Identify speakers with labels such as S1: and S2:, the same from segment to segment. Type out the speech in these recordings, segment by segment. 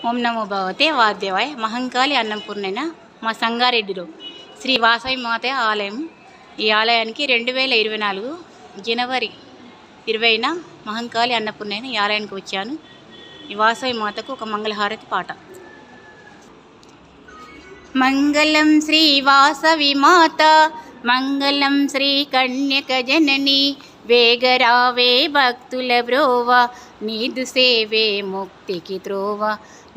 S1: ఓం నమో భగవతే వాద్యవాయ మహంకాళి అన్నపూర్ణైన మా సంగారెడ్డిలో శ్రీ వాసవి మాత ఆలయం. ఈ ఆలయానికి 2024 జనవరి 20న మహంకాళి అన్నపూర్ణైన ఈ ఆలయానికి వచ్చాను. ఈ వాసవి మాతకు ఒక మంగళహారతి పాట. మంగళం శ్రీ వాసవి మాత, మంగళం శ్రీ కన్యక జనని, వేగరావే భక్తుల బ్రోవ, నీదు సేవే ముక్తికి త్రోవ,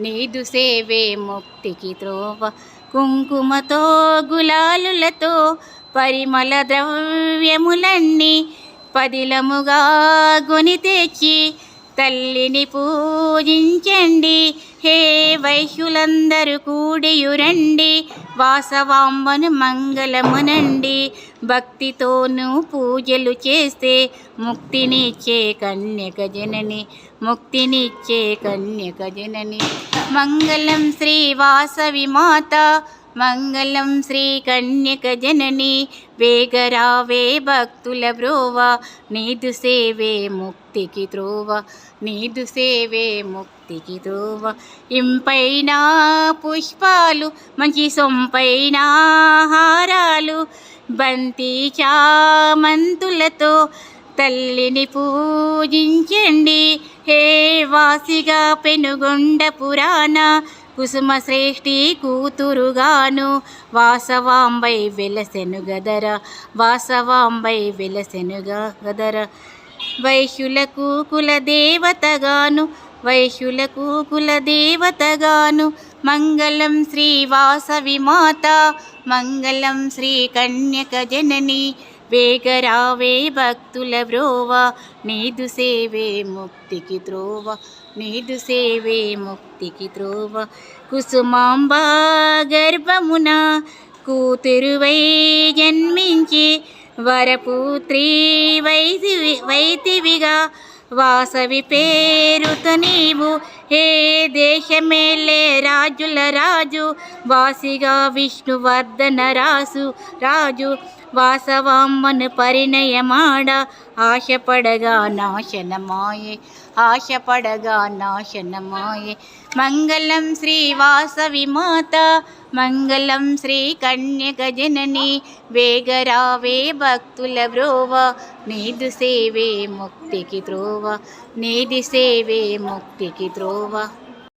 S1: నీదు సేవే ముక్తికి త్రోవ. కుంకుమతో గులాలులతో పరిమళ ద్రవ్యములన్నీ పదిలముగా గొని తెచ్చి తల్లిని పూజించండి. హే వైశ్యులందరూ కూడియురండి, వాసవాంబను మంగళమునండి. భక్తితోనూ పూజలు చేస్తే ముక్తినిచ్చే కన్యక జనని, ముక్తినిచ్చే కన్యక జనని. మంగళం శ్రీ వాసవి మాత, మంగళం శ్రీ కన్యక జనని, వేగరావే భక్తుల బ్రోవ, నీదు సేవే ముక్తికి త్రోవ, నీదు సేవే ముక్తికి త్రోవ. ఇంపైన పుష్పాలు మంచి సొంపైన హారాలు, బంతి చామంతులతో తల్లిని పూజించండి. హే వాసిగా పెనుగొండ పురాణ కుసుమ శ్రేష్ఠి కూతురుగాను, వాసవాంబై వెలసెను గదర, వాసవాంబై వెలసెను గదర. వైశ్యులకు కులదేవతగాను, వైశ్యులకు కులదేవతగాను. మంగళం శ్రీ వాసవి మాత, మంగళం శ్రీ కన్యక జనని, వేగరావే భక్తుల బ్రోవ, నీదు సేవే ముక్తికి త్రోవ, నీదు సేవే ముక్తికి త్రోవ. కుసుమాంబ గర్భమున కూతురువై జన్మించి వరపుత్రి వైతివిగా, వాసవి పేరుతో నీవు హే దేశమేలే రాజుల రాజు, వాసిగా విష్ణువర్ధన రాజు. వాసవాంబను పరిణయమాడ, ఆశపడగా నాశనమాయే, ఆశపడగా నాశనమాయే. మంగళం శ్రీ వాసవి మాత, మంగళం శ్రీ కన్యక జనని, వేగరావే భక్తుల బ్రోవ, నీదు సేవే ముక్తికి త్రోవ, నీది సేవే ముక్తికి త్రోవ.